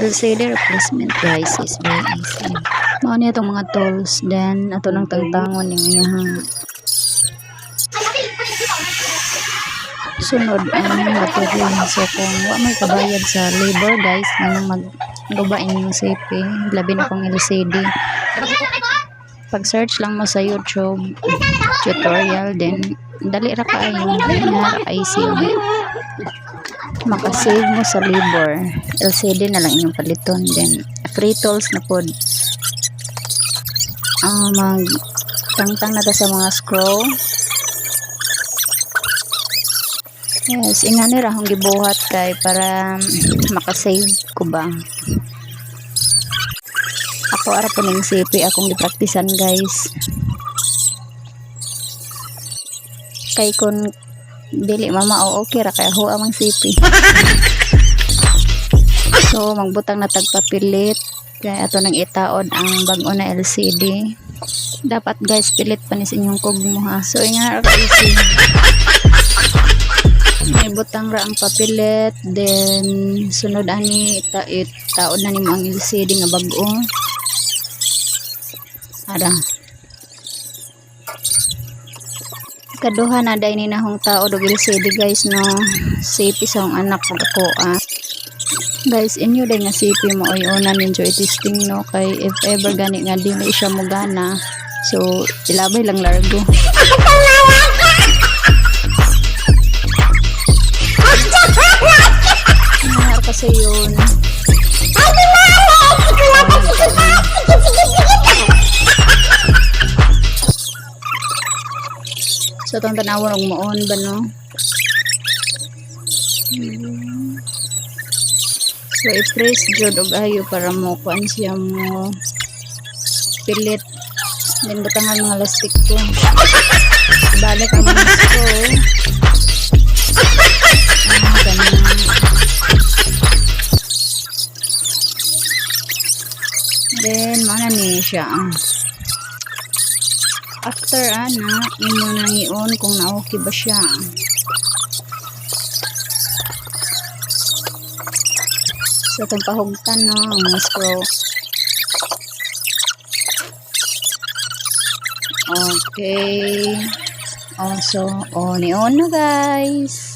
LCD replacement guys is very easy. Mao niya itong mga tools. Then ato nang tangtangon yung iyahang sunod ang matuloy. So kung wa may kabayad sa labor guys nga maggubain yung CP, labi na kung LCD, pag search lang mo sa YouTube tutorial, then dali ra kaayo nga easy makasave mo sa labor. LCD na lang inyong paliton, then free tools na pod. Mag tangtang na ta sa mga screw. Yes, ingani ra akong gibuhat kay para makasave ko ba. Ako ara po ning CP akong gipraktisan guys. Kay kun dili mama o okay ra kay ho amang CP. So magbutang na tagpapilit kay ato nang itaod ang bag-o na LCD. Dapat guys pilit pa ni sa inyong kugmo ha. So ingana ra easy. May butang ra ang papilit, then sunod ani itaod na nimo ang LCD nga bag-o. Ara. Kaduha na day ni nahong tao og LCD guys no. CP sa akong anak ko guys, inyo day nga CP mo ay una ninyo i-testing no, kay if ever gani nga dili siya mo gana, so ilabay lang largo. Mahal kasi yun. So itong tanawon og moon ba no. So i-press jud og ayo para mo kuan siya mo pilit, then butangan mga lastik ko, balik ang mga screw. Then mana ni siya. After ana imo nang i-on kung na-okay ba siya. So itong pahugtan no, ang screw. Okay. So on na guys.